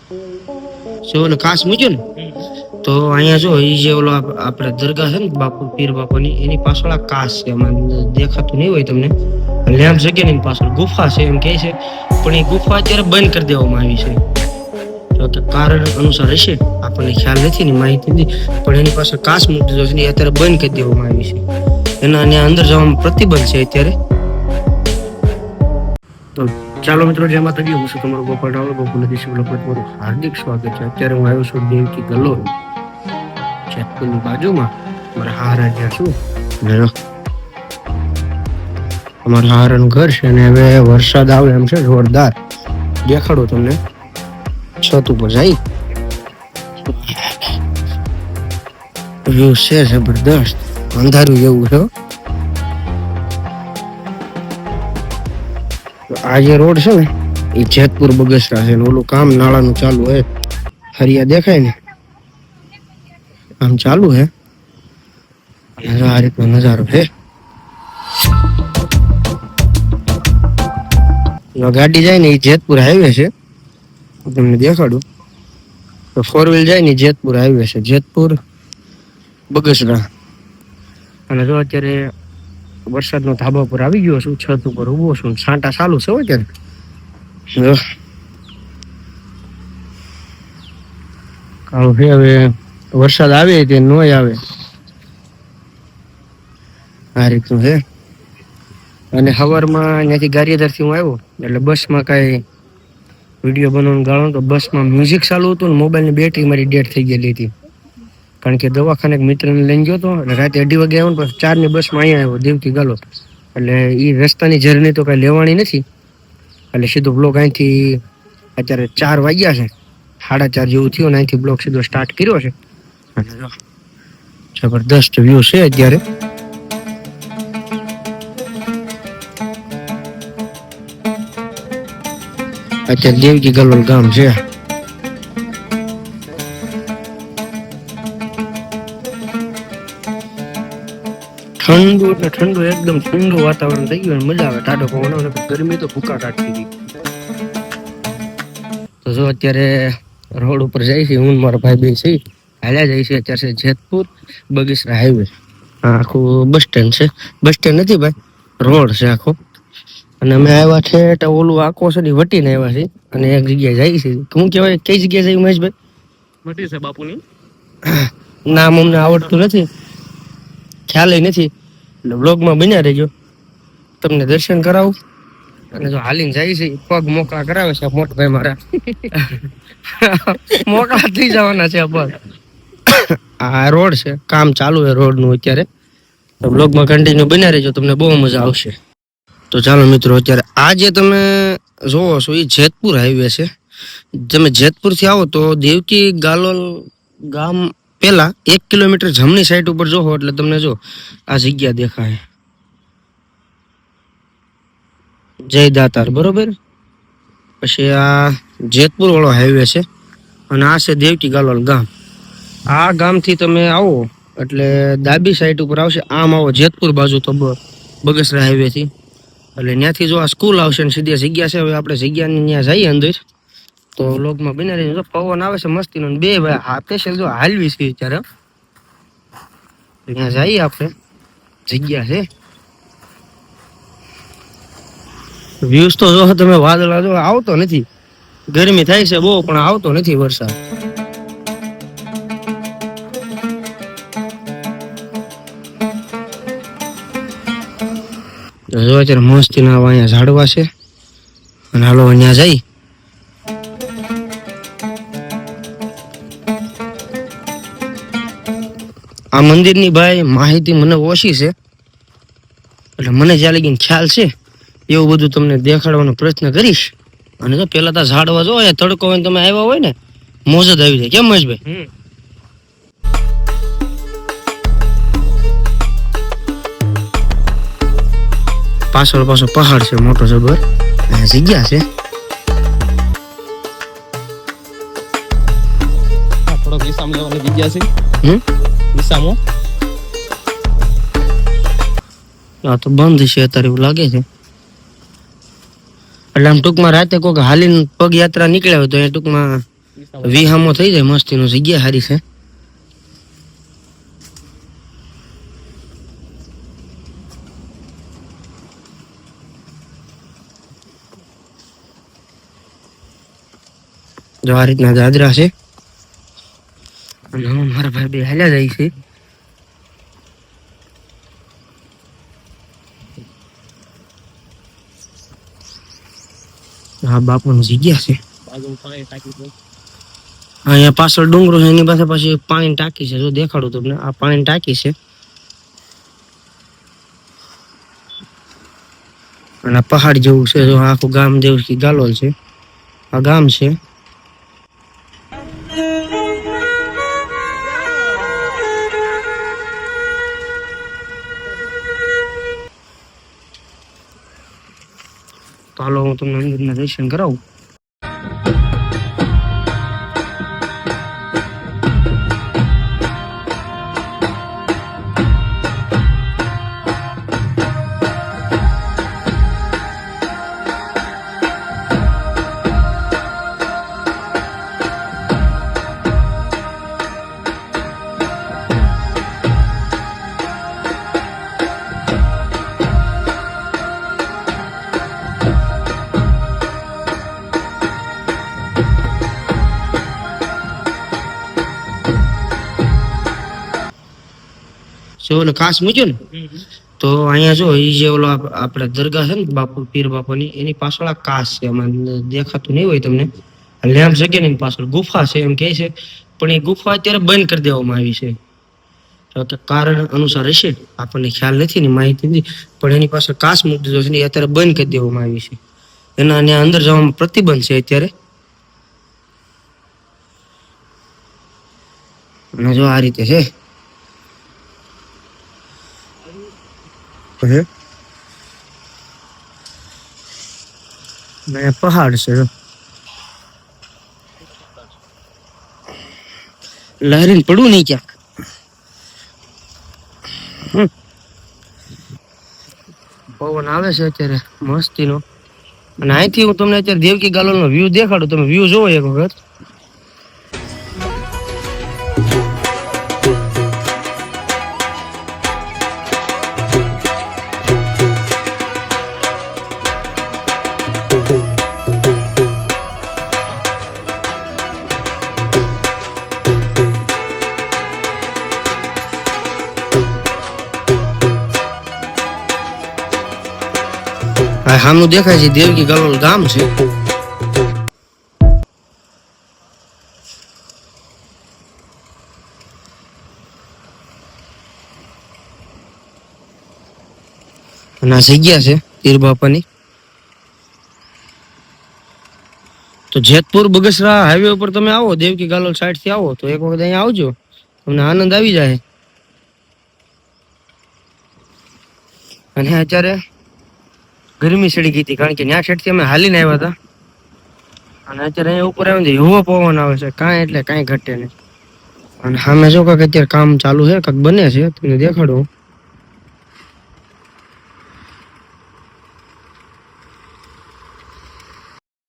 જો ને કાચ મૂક્યો ને તો અહીંયા જો એ જે ઓલો આપણે દરગાહ છે ને બાપુ પીર બાપુની એની પાછળ આ કાચ છે, એમાં દેખાતું નહીં હોય તમને. લેમ્પ જગ્યા ની પાછળ ગુફા છે એમ કે છે, પણ એ ગુફા અત્યારે બંધ કરી દેવામાં આવી છે. તો કે કારણ અનુસાર હશે, આપણને ખ્યાલ નથી ને માહિતી નથી, પણ એની પાછળ કાચ મૂકી દીધો છે, અત્યારે બંધ કરી દેવામાં આવી છે. એના અંદર જવામાં પ્રતિબંધ છે અત્યારે. તો ચાલો મિત્રો, જેમાં તરીકે હું છું તમારો ગોપાલ રાવલ, ગોકુલ દિશમાં તમારું હાર્દિક સ્વાગત છે. અત્યારે હું આવ્યો છું દેવકી ગલોલ, જેતપુરની બાજુમાં. મારા હારા જ્યાં છું અમારા હારાનું ઘર છે, અને હવે વરસાદ આવે એમ છે જોરદાર. દેખાડો તમને છત ઉપર જાય વ્યૂ છે જબરદસ્ત. અંધારું એવું છે. આ જે રોડ છે ને એ જેતપુર બગસરા છે, ઓલું કામ નાળાનું ચાલુ હે. હરિયા દેખાય ને આમ ચાલુ હે. આ રીતનો નજારો છે. ગાડી જાય ને એ જેતપુર હાઈવે છે, તમને દેખાડું. તો 4 વ્હીલ જાય ને જેતપુર હાઈવે છે, જેતપુર બગસરા. અને જો અત્યારે વરસાદનો ધાબા પર આવી ગયો છું, છત ઉપર ઉભો છું, છાંટા ચાલુ છે અત્યારે. કાળું છે, હવે વરસાદ આવે તે નોય આવે આ રીતનું છે. અને સવારમાં ત્યાંથી ગારિયાધારથી હું આવ્યો એટલે બસમાં કાંઈ વિડીયો બનાવવાનું ગાળો તો બસમાં મ્યુઝિક ચાલુ હતું ને મોબાઈલની બેટરી મારી ડેડ થઈ ગયેલી હતી, કારણ કે દવાખાને એક મિત્રને લઈને ગયો હતો. એટલે રાતે 2:30 વાગે આવ્યો ને પછી 4ની બસમાં અહીંયા આવ્યો દેવકી ગાલો. એટલે એ રસ્તાની જર્ની તો કાંઈ લેવાની નથી, એટલે સીધો બ્લોક અહીંથી અત્યારે 4 વાગ્યા છે, 4:30 જેવું થયું ને અહીંથી બ્લોક સીધો સ્ટાર્ટ કર્યો છે. અને જબરદસ્ત વ્યૂ છે અત્યારે. અત્યારે દેવકી ગલોલ ગામ છે. ઠંડુ એટલે ઠંડુ, એકદમ ઠંડુ વાતાવરણ થઈ ગયું, મજા આવે. ટાઢો પવન આવે, ગરમી તો ભૂકા કાઢતી હતી. તો જો અત્યારે રોડ ઉપર જાય છે, હું મારા ભાઈ બે છે, હાલ્યા જાય છે. અત્યારે છે જેતપુર બગસરા હાઈવે. આખું બસ સ્ટેન્ડ છે, બસ સ્ટેન્ડ નથી ભાઈ, રોડ છે આખો. અને અમે આવ્યા છે તો ઓલું આખો છે ને વટીને આવ્યા છે, અને એક જગ્યાએ જાય છે. શું કહેવાય, કઈ જગ્યાએ જાય મહેશભાઈ? વટી છે બાપુની. નામ અમને આવડતું નથી, ખ્યાલ નથી, એટલે બ્લોગમાં બન્યા રહેજો, તમને દર્શન કરાવું. અને જો હાલીને જાય છે, પગ મોકળા કરાવે છે મોટભાઈ મારા. મોકળા થઈ જવાના છે પગ. આ રોડ છે, કામ ચાલુ છે રોડનું અત્યારે. તો બ્લોગમાં કન્ટિન્યુ બન્યા રહેજો, તમને બહુ મજા આવશે. તો ચાલો મિત્રો, અત્યારે આ જે તમે જોવો છો એ જેતપુર હાઈવે છે. તમે જેતપુરથી આવો તો દેવકી ગાલોલ ગામ પેલા 1 કિલોમીટર જમણી સાઈડ ઉપર જોવો એટલે તમને જો આ જગ્યા દેખાય, જય દાતાર, બરોબર. પછી આ જેતપુર વાળો હાઈવે છે, અને આ છે દેવકી ગાલોલ ગામ. આ ગામથી તમે આવો એટલે ડાબી સાઈડ ઉપર આવશે. આમ આવો જેતપુર બાજુ તો બગસરા હાઈવે થી, એટલે ત્યાંથી જો આ સ્કૂલ આવશે ને સીધી જગ્યા છે. હવે આપણે જગ્યાની ત્યાં જઈએ અંદર, તો લોગમાં બના રહી. જો પવન આવે છે મસ્તીનો, બે ભાઈ સ્પેશિયલ જો હાલવી છે અત્યારે. ત્યાં જઈએ આપણે, જગ્યા છે. વ્યૂઝ તો જો તમે વાદળા જો, આવતો નથી. ગરમી થાય છે બહુ, પણ આવતો નથી વરસાદ. જો અત્યારે મસ્તી ના અહીંયા ઝાડવા છે, અને હાલો અહીંયા જઈ. આ મંદિરની ભાઈ માહિતી મને ઓછી છે, એટલે મને જ્યાં લગીને ખ્યાલ છે એવું બધું તમને દેખાડવાનો પ્રયત્ન કરીશ. અને જો પેલા તો ઝાડવા જો તડકો હોય તમે આવ્યા હોય ને મોજ જ આવી જાય. કેમ મહેશભાઈ? પાછળ પહાડ છે મોટો જબર, જગ્યા છે. થોડોક વિસામ લેવાની જગ્યા છે. વિસામો આ તો બંધ છે અત્યારે એવું લાગે છે. એટલે આમ ટૂંકમાં રાતે કોઈક હાલીને પગ યાત્રા નીકળ્યા હોય તો એ ટૂંકમાં વિહામો થઈ જાય મસ્તીનો, જગ્યા સારી છે. જો આ રીતના દાદરા છે અને હું મારા ભાઈ બે હાલ્યા જાય છે. હા બાપુની જગ્યા છે. અહીંયા પાછળ ડુંગરો છે, એની પાસે પાછી પાણી ટાંકી છે. જો દેખાડું તમને, આ પાણી ટાંકી છે અને પહાડ જેવું છે. જો આખું ગામ દેવકી ગાલોલ છે, આ ગામ છે. તો હાલો હું તમને અંદરના દર્શન કરાવું. ઓલો કાચ મૂક્યો ને, તો અહીંયા જો એ જે ઓલો આપણે દરગાહ છે ને બાપુ પીર બાપુની, એની પાછળ આ કાચ છે. આમાં દેખાતું નહીં હોય તમને, લેમ્પ જગ્યા ની પાછળ ગુફા છે એમ કે છે, પણ એ ગુફા અત્યારે બંધ કરી દેવામાં આવી છે. તો કારણ અનુસાર હશે, આપણને ખ્યાલ નથી ને માહિતી નથી, પણ એની પાછળ કાચ મૂકી દીધો છે ને અત્યારે બંધ કરી દેવામાં આવી છે. એના અંદર જવામાં પ્રતિબંધ છે અત્યારે. અને જો આ રીતે છે. પહાડ છે, લહેરીને પડવું નહીં ક્યાંક. પવન આવે છે અત્યારે મસ્તીનો. અને અહીંથી હું તમને અત્યારે દેવકી ગાલોલ નો વ્યૂ દેખાડું, તમે વ્યૂ જોવો એક વખત. સામનું દેખાય છે દેવકી ગાલોલ ગામ છે. અને આ જગ્યા છે પીર બાપાની. તો જેતપુર બગસરા હાઈવે ઉપર તમે આવો, દેવકી ગાલોલ સાઈડ થી આવો, તો એક વખત અહીંયા આવજો, તમને આનંદ આવી જાય. અને અત્યારે ગરમી ચડી ગઈ હતી, કારણ કે ત્યાં સાઈડ થી અમે હાલીને આવ્યા હતા. અને અત્યારે અહીંયા ઉપર આવ્યો એવો પવન આવે છે, કાંઈ એટલે કાંઈ ઘટે નહીં. અને સામે જો કાંઈક અત્યારે કામ ચાલુ છે, કાંઈક બને છે, તમને દેખાડું.